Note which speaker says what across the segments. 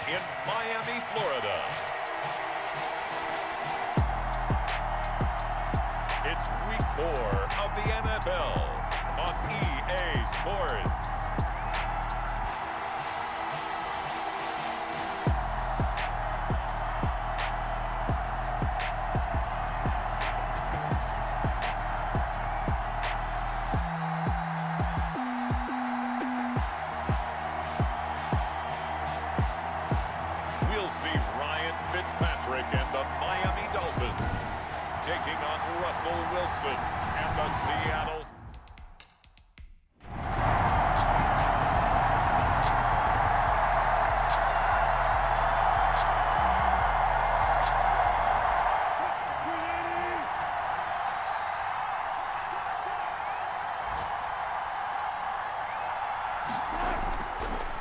Speaker 1: in Miami, Florida. It's week 4 of the NFL on EA Sports. We'll see Ryan Fitzpatrick and the Miami Dolphins taking on Russell Wilson and the Seattle.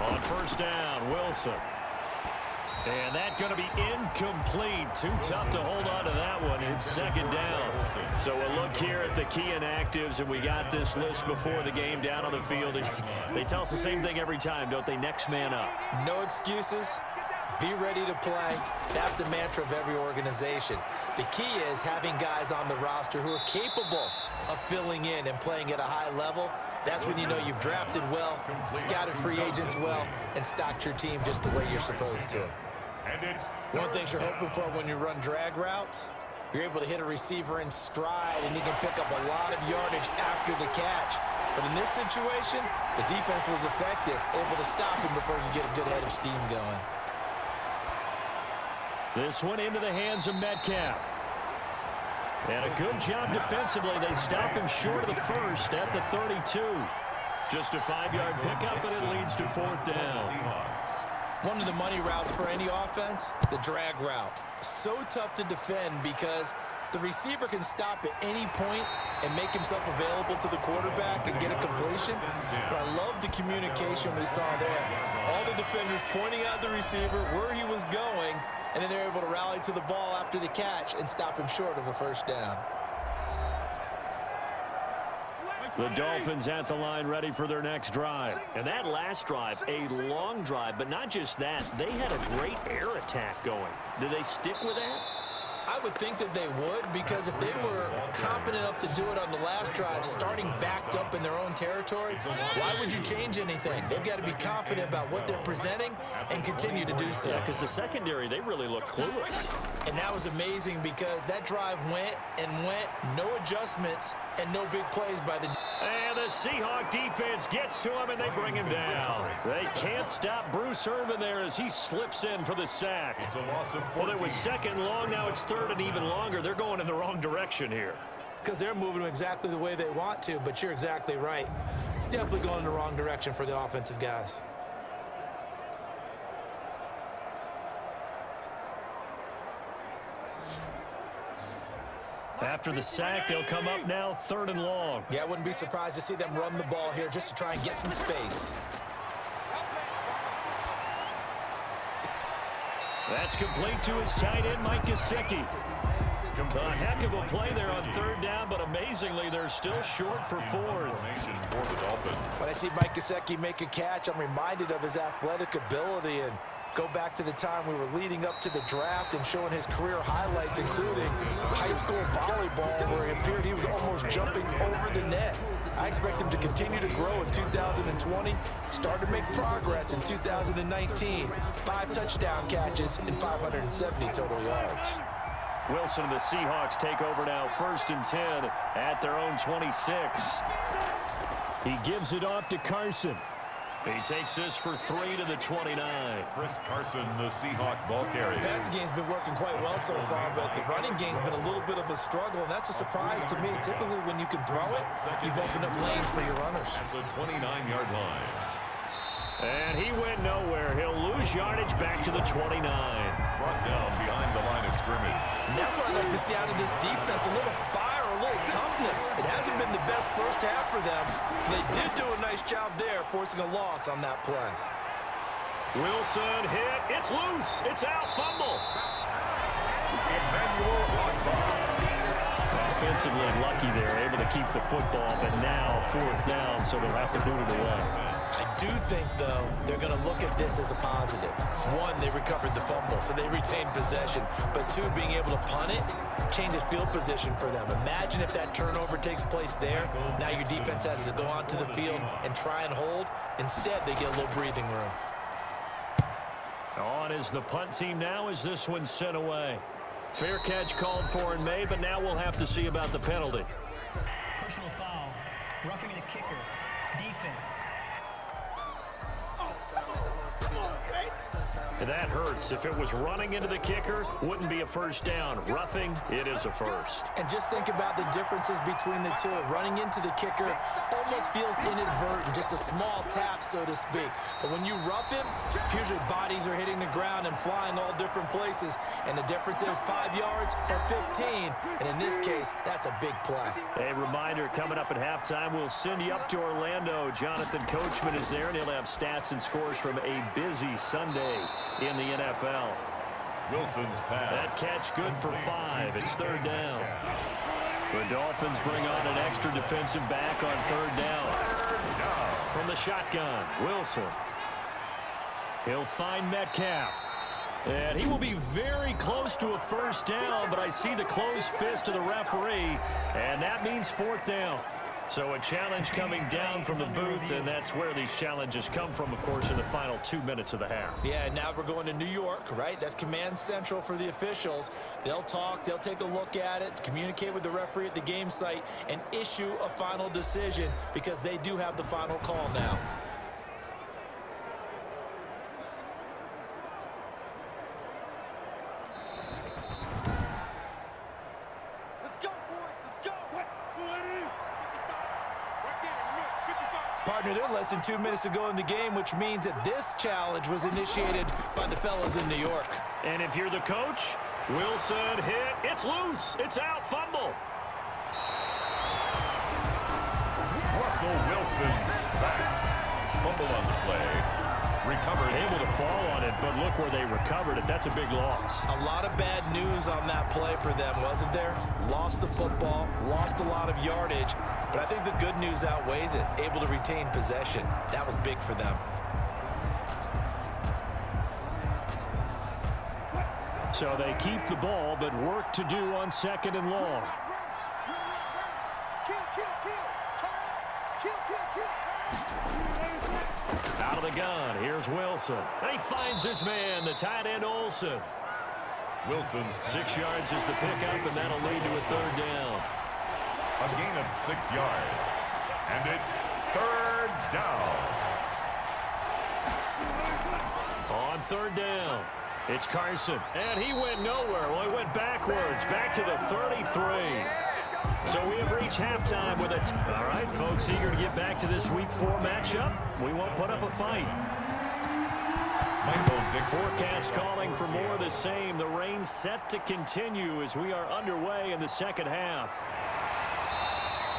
Speaker 2: On first down, Wilson. And that's going to be incomplete. Too tough to hold on to that one. It's second down. So we'll look here at the key inactives, and we got this list before the game down on the field. And they tell us the same thing every time, don't they? Next man up.
Speaker 3: No excuses. Be ready to play. That's the mantra of every organization. The key is having guys on the roster who are capable of filling in and playing at a high level. That's when you know you've drafted well, scouted free agents well, and stocked your team just the way you're supposed to. One thing you're hoping for when you run drag routes, you're able to hit a receiver in stride, and he can pick up a lot of yardage after the catch. But in this situation, the defense was effective, able to stop him before he could get a good head of steam going.
Speaker 2: This one into the hands of Metcalf. And a good job defensively. They stop him short of the first at the 32. Just a 5-yard pickup, and it leads to fourth down.
Speaker 3: One of the money routes for any offense, the drag route. So tough to defend because the receiver can stop at any point and make himself available to the quarterback and get a completion. But I love the communication we saw there. All the defenders pointing out the receiver, where he was going, and then they're able to rally to the ball after the catch and stop him short of a first down.
Speaker 2: The Dolphins at the line ready for their next drive. And that last drive, a long drive, but not just that. They had a great air attack going. Do they stick with that?
Speaker 3: I would think that they would, because if they were competent enough to do it on the last drive, starting backed up in their own territory, why would you change anything? They've got to be confident about what they're presenting and continue to do so.
Speaker 2: Yeah, because the secondary, they really look clueless.
Speaker 3: And that was amazing because that drive went and went, no adjustments and no big plays by the...
Speaker 2: And the Seahawks defense gets to him, and they bring him down. They can't stop Bruce Irvin there as he slips in for the sack. Well, it was second long. Now it's third and even longer. They're going in the wrong direction here.
Speaker 3: Because they're moving them exactly the way they want to, but you're exactly right. Definitely going in the wrong direction for the offensive guys.
Speaker 2: After the sack, they'll come up now third and long.
Speaker 3: Yeah, I wouldn't be surprised to see them run the ball here just to try and get some space.
Speaker 2: That's complete to his tight end, Mike Gesicki. A heck of a play there on third down, but amazingly, they're still short for fourth.
Speaker 3: When I see Mike Gesicki make a catch, I'm reminded of his athletic ability and go back to the time we were leading up to the draft and showing his career highlights, including high school volleyball, where it appeared he was almost jumping over the net. I expect him to continue to grow in 2020, start to make progress in 2019. 5 touchdown catches and 570 total yards.
Speaker 2: Wilson and the Seahawks take over now, 1st and 10 at their own 26. He gives it off to Carson. He takes this for 3 to the 29.
Speaker 1: Chris Carson, the Seahawk ball carrier.
Speaker 3: The passing game's been working quite well so far, but the running game's been a little bit of a struggle, and that's a surprise to me. Typically, when you can throw it, you've opened up lanes for your runners.
Speaker 1: At the 29-yard line.
Speaker 2: And he went nowhere. He'll lose yardage back to the 29.
Speaker 1: Brought down behind the line of scrimmage.
Speaker 3: And that's what I like to see out of this defense, a little fire, a little toughness. It hasn't been the best first half for them. They did do a nice job there, forcing a loss on that play.
Speaker 2: Wilson hit. It's loose. It's out. Fumble. Offensively lucky there, able to keep the football, but now 4th down, so they'll have to boot it away.
Speaker 3: I do think, though, they're going to look at this as a positive. One, they recovered the fumble, so they retained possession. But two, being able to punt it changes field position for them. Imagine if that turnover takes place there. Now your defense has to go onto the field and try and hold. Instead, they get a little breathing room.
Speaker 2: On is the punt team now as this one's sent away. Fair catch called for in May, but now we'll have to see about the penalty.
Speaker 4: Personal foul, roughing the kicker, defense.
Speaker 2: That hurts. If it was running into the kicker, wouldn't be a first down. Roughing, it is a first.
Speaker 3: And just think about the differences between the two. Running into the kicker almost feels inadvertent, just a small tap, so to speak. But when you rough him, usually bodies are hitting the ground and flying all different places. And the difference is 5 yards or 15. And in this case, that's a big play.
Speaker 2: A reminder, coming up at halftime, we'll send you up to Orlando. Jonathan Coachman is there, and he'll have stats and scores from a busy Sunday in the NFL.
Speaker 1: Wilson's pass.
Speaker 2: That catch good for 5. It's third down. The Dolphins bring on an extra defensive back on third down. From the shotgun, Wilson. He'll find Metcalf. And he will be very close to a first down, but I see the closed fist of the referee, and that means fourth down. So a challenge coming down from the booth, and that's where these challenges come from, of course, in the final 2 minutes of the half.
Speaker 3: Yeah, now we're going to New York, right? That's command central for the officials. They'll talk, they'll take a look at it, communicate with the referee at the game site, and issue a final decision because they do have the final call now. Partner, they're less than 2 minutes to go in the game, which means that this challenge was initiated by the fellas in New York.
Speaker 2: And if you're the coach, Wilson hit. It's loose. It's out. Fumble.
Speaker 1: Russell Wilson sacked. Fumble on the play. Recovered.
Speaker 2: Able to fall on it, but look where they recovered it. That's a big loss.
Speaker 3: A lot of bad news on that play for them, wasn't there? Lost the football, lost a lot of yardage, but I think the good news outweighs it. Able to retain possession. That was big for them.
Speaker 2: So they keep the ball, but work to do on second and long. Out of the gun, here's Wilson. And he finds his man, the tight end Olsen.
Speaker 1: Wilson's
Speaker 2: 6 yards is the pickup, and that'll lead to a third down.
Speaker 1: a gain of 6 yards. And it's third down.
Speaker 2: On third down, it's Carson. And he went nowhere. Well, he went backwards, back to the 33. So we have reached halftime with it. All right, folks, eager to get back to this Week 4 matchup. We won't put up a fight. Forecast calling for more of the same. The rain set to continue as we are underway in the second half.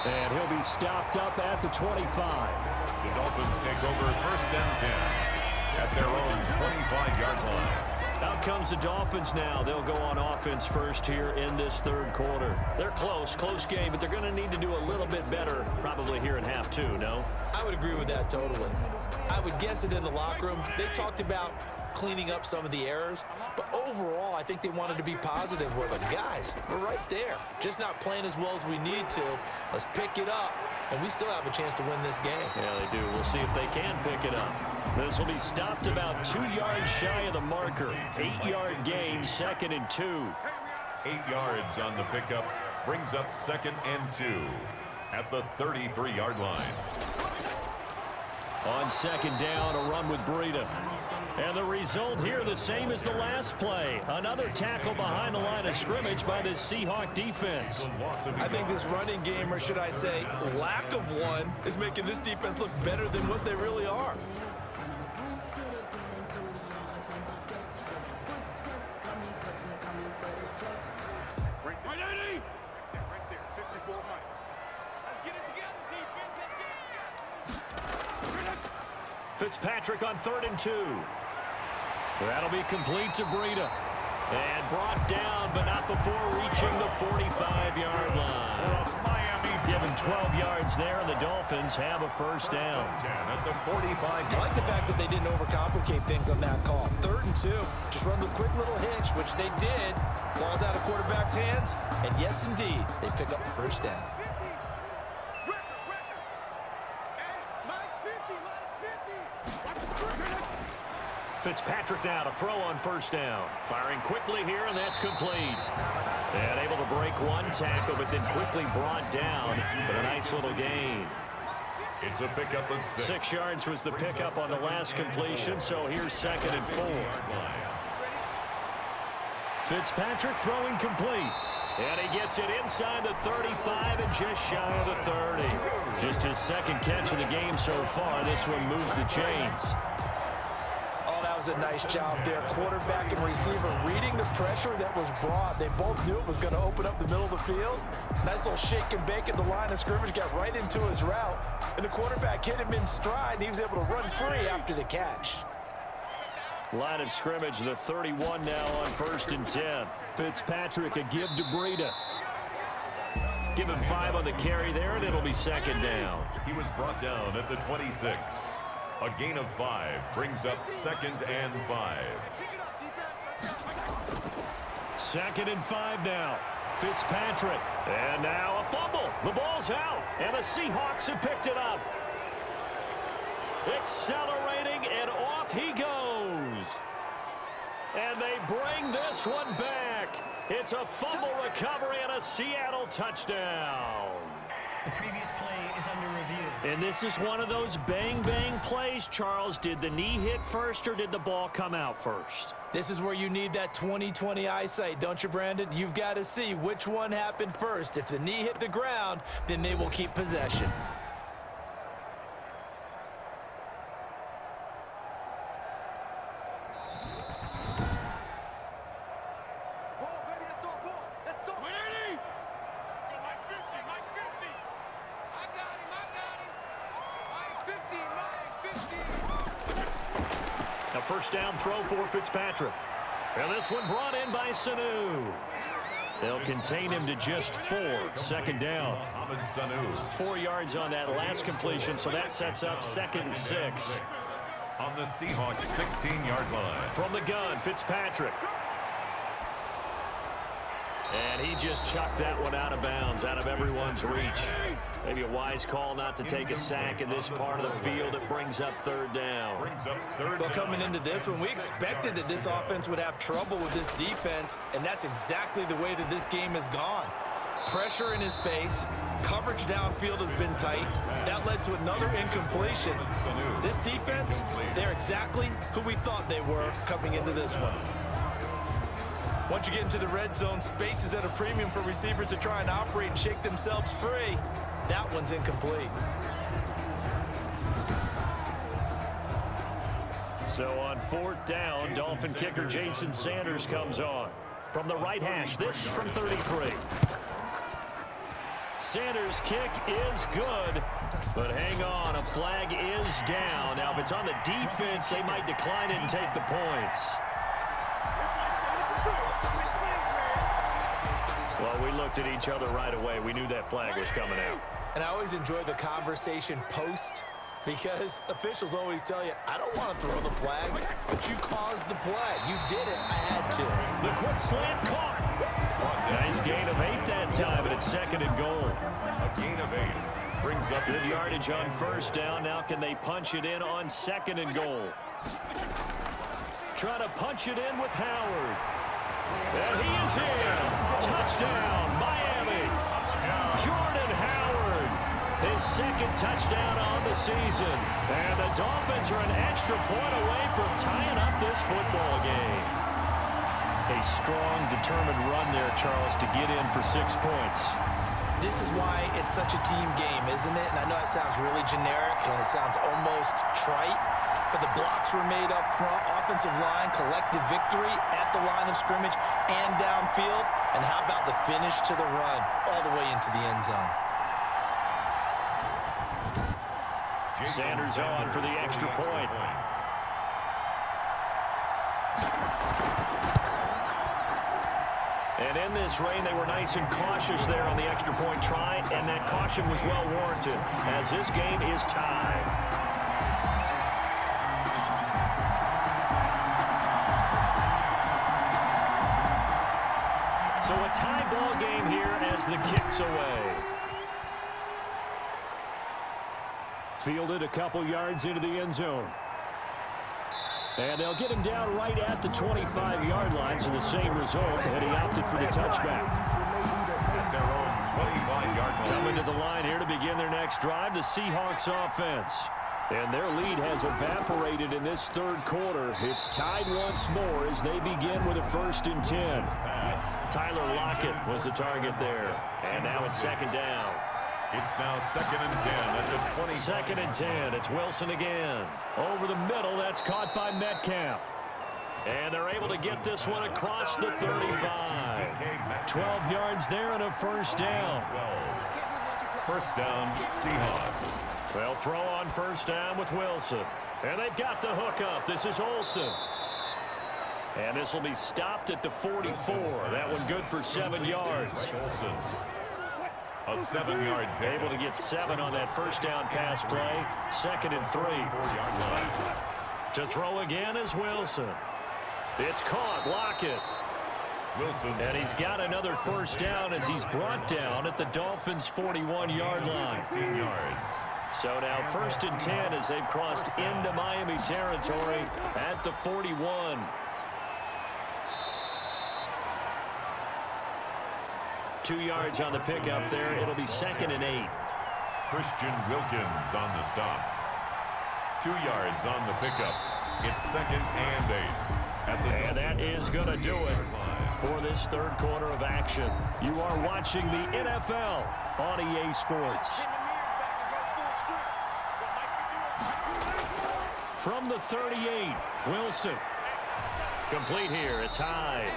Speaker 2: And he'll be stopped up at the 25.
Speaker 1: The Dolphins take over first and 10 at their own 25-yard line.
Speaker 2: Out comes the Dolphins now. They'll go on offense first here in this third quarter. They're close game, but they're going to need to do a little bit better probably here in half two, no?
Speaker 3: I would agree with that totally. I would guess it in the locker room. They talked about cleaning up some of the errors, but overall, I think they wanted to be positive with them. Guys, we're right there. Just not playing as well as we need to. Let's pick it up, and we still have a chance to win this game.
Speaker 2: Yeah, they do. We'll see if they can pick it up. This will be stopped about 2 yards shy of the marker. 8-yard gain, 2nd and 2.
Speaker 1: 8 yards on the pickup brings up 2nd and 2 at the 33-yard line.
Speaker 2: On second down, a run with Breida. And the result here the same as the last play. Another tackle behind the line of scrimmage by the Seahawks defense.
Speaker 3: I think this running game, or should I say lack of one, is making this defense look better than what they really are.
Speaker 2: Fitzpatrick on 3rd and 2. That'll be complete to Breida. And brought down, but not before reaching the 45-yard line.
Speaker 1: For a Miami
Speaker 2: Give him 12 yards there, and the Dolphins have a first down.
Speaker 1: At the 45.
Speaker 3: I like the fact that they didn't overcomplicate things on that call. 3rd and 2. Just run the quick little hitch, which they did. Ball's out of quarterback's hands. And yes, indeed, they pick up the first down.
Speaker 2: Fitzpatrick now to throw on first down. Firing quickly here, and that's complete. And able to break one tackle, but then quickly brought down. But a nice little gain.
Speaker 1: It's a pickup of 6.
Speaker 2: 6 yards was the pickup on the last completion, so here's 2nd and 4. Fitzpatrick throwing complete. And he gets it inside the 35 and just shy of the 30. Just his 2nd catch of the game so far. This one moves the chains.
Speaker 3: That was a nice job there. Quarterback and receiver reading the pressure that was brought. They both knew it was going to open up the middle of the field. Nice little shake and bake at the line of scrimmage. Got right into his route. And the quarterback hit him in stride. And he was able to run free after the catch.
Speaker 2: Line of scrimmage, the 31 now on 1st and 10. Fitzpatrick a give to Breida. Give him 5 on the carry there, and it'll be 2nd down.
Speaker 1: He was brought down at the 26. A gain of 5 brings up 2nd and 5.
Speaker 2: 2nd and 5 now. Fitzpatrick. And now a fumble. The ball's out. And the Seahawks have picked it up. Accelerating, and off he goes. And they bring this one back. It's a fumble recovery and a Seattle touchdown.
Speaker 4: The previous play is under review.
Speaker 2: And this is one of those bang-bang plays, Charles. Did the knee hit first or did the ball come out first?
Speaker 3: This is where you need that 20/20 eyesight, don't you, Brandon? You've got to see which one happened first. If the knee hit the ground, then they will keep possession.
Speaker 2: A first down throw for Fitzpatrick. And this one brought in by Sanu. They'll contain him to just 4. 2nd down. 4 yards on that last completion, so that sets up 2nd and 6.
Speaker 1: On the Seahawks 16-yard line.
Speaker 2: From the gun, Fitzpatrick. And he just chucked that one out of bounds, out of everyone's reach. Maybe a wise call not to take a sack in this part of the field. It brings up 3rd down.
Speaker 3: Well, coming into this one, we expected that this offense would have trouble with this defense, and that's exactly the way that this game has gone. Pressure in his face. Coverage downfield has been tight. That led to another incompletion. This defense, they're exactly who we thought they were coming into this one. Once you get into the red zone, space is at a premium for receivers to try and operate and shake themselves free. That one's incomplete.
Speaker 2: So on 4th down, Dolphin kicker Jason Sanders comes on. From the right hash, this from 33. Sanders' kick is good, but hang on, a flag is down. Now, if it's on the defense, they might decline it and take the points. Well, we looked at each other right away. We knew that flag was coming out.
Speaker 3: And I always enjoy the conversation post, because officials always tell you, I don't want to throw the flag, but you caused the play. You did it. I had to.
Speaker 2: The quick slant caught. Nice gain of 8 that time, and it's 2nd and goal.
Speaker 1: A gain of 8 brings up
Speaker 2: good yardage on 1st down. Now can they punch it in on 2nd and goal? Trying to punch it in with Howard. And he is in. Touchdown, Miami. Jordan Howard, his 2nd touchdown on the season. And the Dolphins are an extra point away from tying up this football game. A strong, determined run there, Charles, to get in for 6 points.
Speaker 3: This is why it's such a team game, isn't it? And I know it sounds really generic and it sounds almost trite, but the blocks were made up front, offensive line, collective victory at the line of scrimmage and downfield. And how about the finish to the run all the way into the end zone?
Speaker 2: Sanders on for the extra point. And in this rain, they were nice and cautious there on the extra point try, and that caution was well warranted as this game is tied. So a tie ball game here as the kick's away. Fielded a couple yards into the end zone. And they'll get him down right at the 25-yard line, so the same result, and he opted for the touchback.
Speaker 1: Their own 25-yard line.
Speaker 2: Coming to the line here to begin their next drive, the Seahawks offense. And their lead has evaporated in this third quarter. It's tied once more as they begin with a 1st and 10. Tyler Lockett was the target there. And now it's 2nd down.
Speaker 1: It's now 2nd and 10 at the 20.
Speaker 2: 2nd and 10. It's Wilson again. Over the middle. That's caught by Metcalf. And they're able to get this one across the 35. 12 yards there and a 1st down.
Speaker 1: 1st down, Seahawks.
Speaker 2: They'll throw on 1st down with Wilson. And they've got the hookup. This is Olsen. And this will be stopped at the 44. That one good for 7 yards.
Speaker 1: A 7-yard pick.
Speaker 2: Able to get 7 on that 1st down pass play. 2nd and 3.
Speaker 1: 4-yard line.
Speaker 2: To throw again is Wilson. It's caught. Lockett.
Speaker 1: Wilson.
Speaker 2: And he's got another 1st down as he's brought down at the Dolphins' 41-yard line.
Speaker 1: 16 yards.
Speaker 2: So now 1st and 10 as they've crossed into Miami territory at the 41. Two yards on the pickup there. It'll be 2nd and 8.
Speaker 1: Christian Wilkins on the stop. 2 yards on the pickup. It's 2nd and 8.
Speaker 2: And that is going to do it for this third quarter of action. You are watching the NFL on EA Sports. From the 38, Wilson. Complete here. It's high.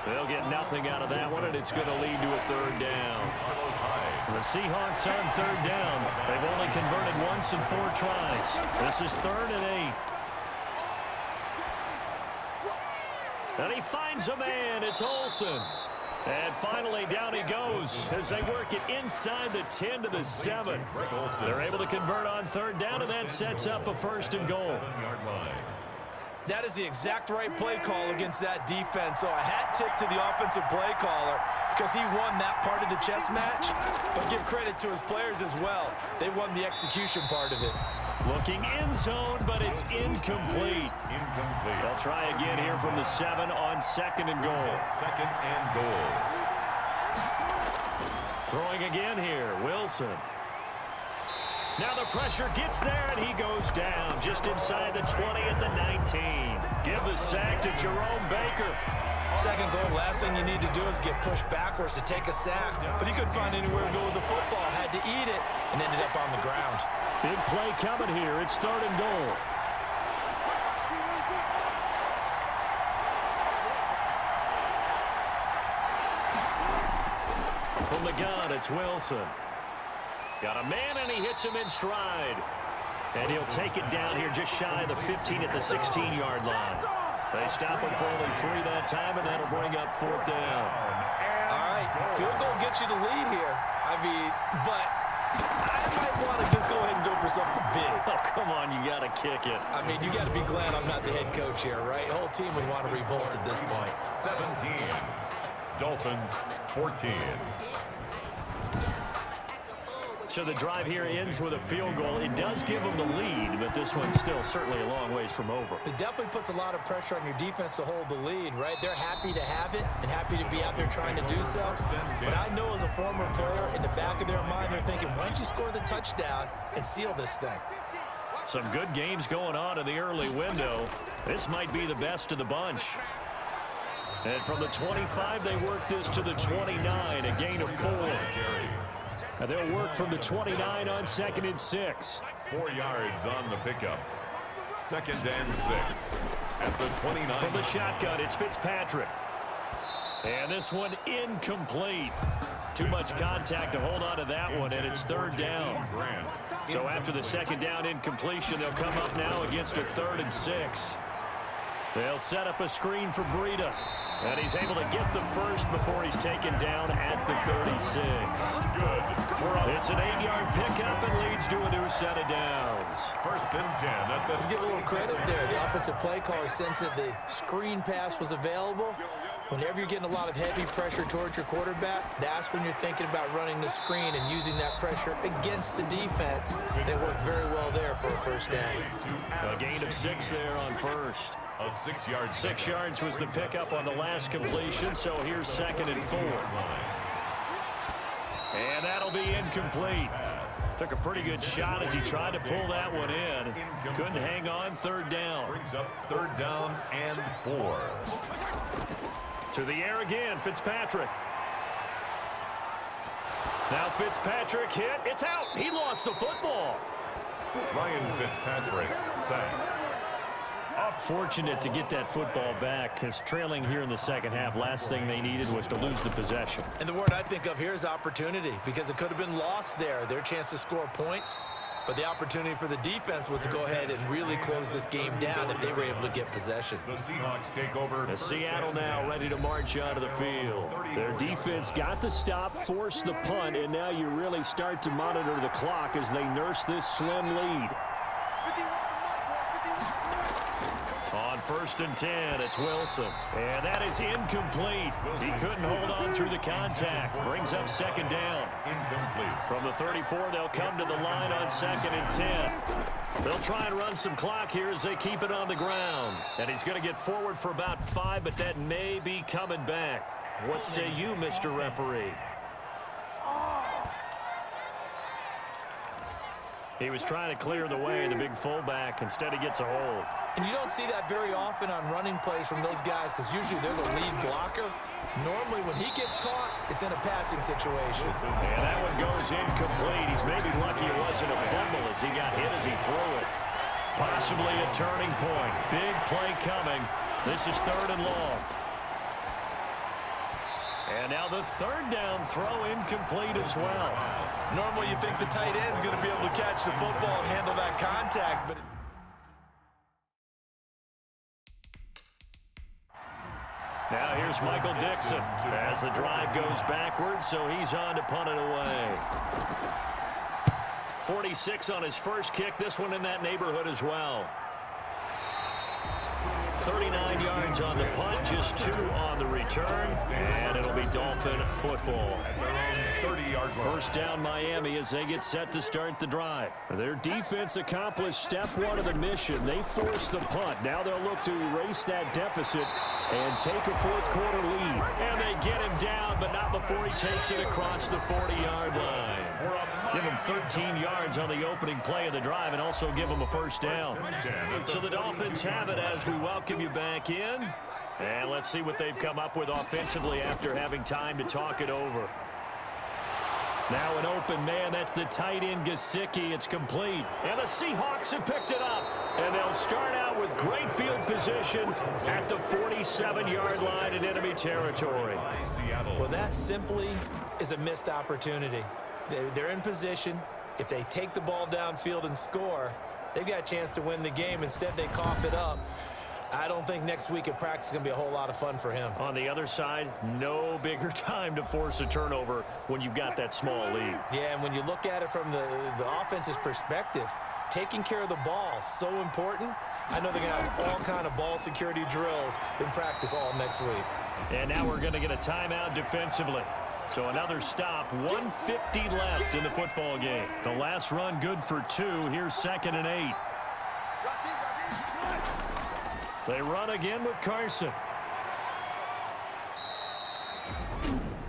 Speaker 2: They'll get nothing out of that one, and it's going to lead to a 3rd down. The Seahawks on 3rd down. They've only converted once in 4 tries. This is 3rd and 8. And he finds a man. It's Olsen. And finally, down he goes as they work it inside the 10 to the 7. They're able to convert on 3rd down, and that sets up a 1st and goal.
Speaker 3: That is the exact right play call against that defense. So a hat tip to the offensive play caller because he won that part of the chess match. But give credit to his players as well. They won the execution part of it.
Speaker 2: Looking in zone, but it's incomplete. They'll try again here from the 7 on 2nd and goal.
Speaker 1: 2nd and goal.
Speaker 2: Throwing again here, Wilson. Now the pressure gets there, and he goes down just inside the 20 at the 19. Give the sack to Jerome Baker.
Speaker 3: 2nd goal, last thing you need to do is get pushed backwards to take a sack. But he couldn't find anywhere to go with the football, had to eat it, and ended up on the ground.
Speaker 2: Big play coming here. It's 3rd and goal. From the gun, it's Wilson. Got a man, and he hits him in stride. And he'll take it down here just shy of the 15 at the 16-yard line. They stop him for only 3 that time, and that'll bring up 4th down.
Speaker 3: All right, field goal gets you the lead here. I mean, but I might want to just go ahead and go for something big.
Speaker 2: Oh, come on, you got to kick it.
Speaker 3: I mean, you got to be glad I'm not the head coach here, right? The whole team would want to revolt at this point.
Speaker 1: 17. Dolphins 14.
Speaker 2: So the drive here ends with a field goal. It does give them the lead, but this one's still certainly a long ways from over.
Speaker 3: It definitely puts a lot of pressure on your defense to hold the lead, right? They're happy to have it and happy to be out there trying to do so. But I know as a former player, in the back of their mind, they're thinking, why don't you score the touchdown and seal this thing?
Speaker 2: Some good games going on in the early window. This might be the best of the bunch. And from the 25, they work this to the 29, a gain of 4. And they'll work from the 29 on 2nd and 6.
Speaker 1: 4 yards on the pickup. 2nd and 6 at the 29.
Speaker 2: From the shotgun, it's Fitzpatrick. And this one incomplete. Too much contact to hold on to that one, and it's 3rd down. So after the 2nd down incompletion, they'll come up now against a 3rd and 6. They'll set up a screen for Breida. And he's able to get the first before he's taken down at the 36.
Speaker 1: Good.
Speaker 2: It's an 8-yard pickup and leads to a new set of downs.
Speaker 1: 1st and 10 at the...
Speaker 3: Let's give a little credit there. The offensive play caller sensed that the screen pass was available. Whenever you're getting a lot of heavy pressure towards your quarterback, that's when you're thinking about running the screen and using that pressure against the defense. And it worked very well there for a first down.
Speaker 2: A gain of 6 there on first.
Speaker 1: A 6-yard
Speaker 2: 6 yards was the pickup on the last completion, so here's 2nd and 4. And that'll be incomplete. Took a pretty good shot as he tried to pull that one in. Couldn't hang on. 3rd down.
Speaker 1: Brings up 3rd down and 4.
Speaker 2: To the air again, Fitzpatrick. Now Fitzpatrick hit. It's out. He lost the football.
Speaker 1: Ryan Fitzpatrick sacked.
Speaker 2: Fortunate to get that football back, because trailing here in the second half, last thing they needed was to lose the possession.
Speaker 3: And the word I think of here is opportunity, because it could have been lost there. Their chance to score points, but the opportunity for the defense was to go ahead and really close this game down if they were able to get possession.
Speaker 1: The Seahawks take over.
Speaker 2: As Seattle now ready to march onto the field. Their defense got the stop, forced the punt, and now you really start to monitor the clock as they nurse this slim lead. On 1st and 10, it's Wilson. And that is incomplete. He couldn't hold on through the contact. Brings up 2nd down.
Speaker 1: Incomplete.
Speaker 2: From the 34, they'll come to the line on 2nd and 10. They'll try and run some clock here as they keep it on the ground. And he's going to get forward for about 5, but that may be coming back. What say you, Mr. Referee? He was trying to clear the way, the big fullback. Instead, he gets a hold.
Speaker 3: And you don't see that very often on running plays from those guys, because usually they're the lead blocker. Normally, when he gets caught, it's in a passing situation.
Speaker 2: And that one goes incomplete. He's maybe lucky it wasn't a fumble as he got hit as he threw it. Possibly a turning point. Big play coming. This is 3rd and long. And now the 3rd down throw incomplete as well.
Speaker 3: Normally, you think the tight end's going to be able to catch the football and handle that contact, but...
Speaker 2: Now here's Michael Dixon as the drive goes backwards, so he's on to punt it away. 46 on his first kick, this one in that neighborhood as well. 39 yards on the punt, just 2 on the return, and it'll be Dolphin football.
Speaker 1: 30-yard line.
Speaker 2: 1st down Miami as they get set to start the drive. Their defense accomplished step 1 of the mission. They forced the punt. Now they'll look to erase that deficit and take a 4th quarter lead. And they get him down, but not before he takes it across the 40-yard line. Give him 13 yards on the opening play of the drive and also give him a 1st down. So the Dolphins have it as we welcome you back in. And let's see what they've come up with offensively after having time to talk it over. Now an open man, that's the tight end Gesicki. It's complete. And the Seahawks have picked it up. And they'll start out with great field position at the 47-yard line in enemy territory.
Speaker 3: Well, that simply is a missed opportunity. They're in position. If they take the ball downfield and score, they've got a chance to win the game. Instead, they cough it up. I don't think next week at practice is going to be a whole lot of fun for him.
Speaker 2: On the other side, no bigger time to force a turnover when you've got that small lead.
Speaker 3: Yeah, and when you look at it from the offense's perspective, taking care of the ball is so important. I know they're going to have all kind of ball security drills in practice all next week.
Speaker 2: And now we're going to get a timeout defensively. So another stop, 150 left in the football game. The last run good for 2. Here's 2nd and 8. They run again with Carson.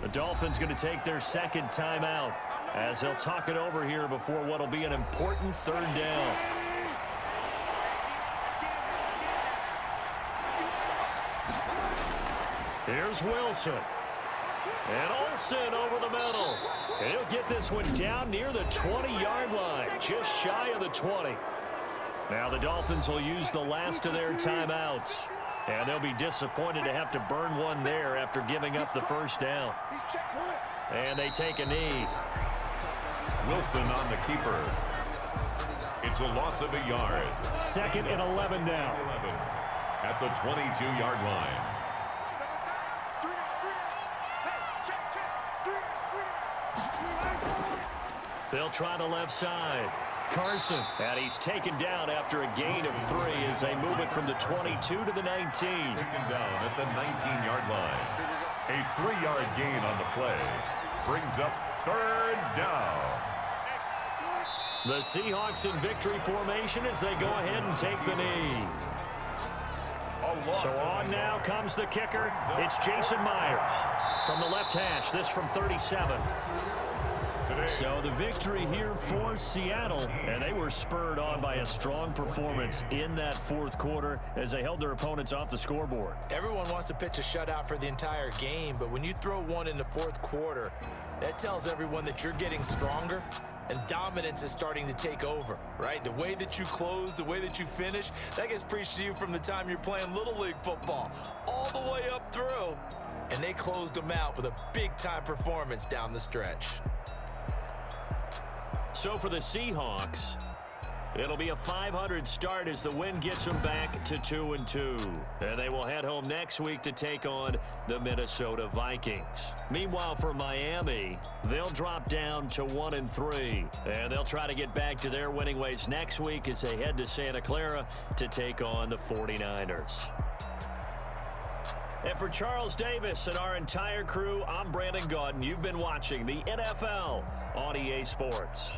Speaker 2: The Dolphins going to take their 2nd timeout as they'll talk it over here before what will be an important 3rd down. Here's Wilson. And Olsen over the middle. And he'll get this one down near the 20-yard line, just shy of the 20. Now the Dolphins will use the last of their timeouts. And they'll be disappointed to have to burn one there after giving up the 1st down. And they take a knee.
Speaker 1: Wilson on the keeper. It's a loss of a yard.
Speaker 2: 2nd and 11 now.
Speaker 1: At the 22-yard line.
Speaker 2: They'll try the left side. Carson, and he's taken down after a gain of 3 as they move it from the 22 to the 19.
Speaker 1: Taken down at the 19-yard line. A 3-yard gain on the play brings up 3rd down.
Speaker 2: The Seahawks in victory formation as they go ahead and take the knee. So on now comes the kicker. It's Jason Myers from the left hash. This from 37. So the victory here for Seattle, and they were spurred on by a strong performance in that 4th quarter as they held their opponents off the scoreboard.
Speaker 3: Everyone wants to pitch a shutout for the entire game, but when you throw one in the 4th quarter, that tells everyone that you're getting stronger and dominance is starting to take over, right? The way that you close, the way that you finish, that gets preached to you from the time you're playing Little League football all the way up through, and they closed them out with a big-time performance down the stretch.
Speaker 2: So for the Seahawks, it'll be a 500 start as the win gets them back to 2-2. And they will head home next week to take on the Minnesota Vikings. Meanwhile, for Miami, they'll drop down to 1-3. And they'll try to get back to their winning ways next week as they head to Santa Clara to take on the 49ers. And for Charles Davis and our entire crew, I'm Brandon Gaudin. You've been watching the NFL on EA Sports.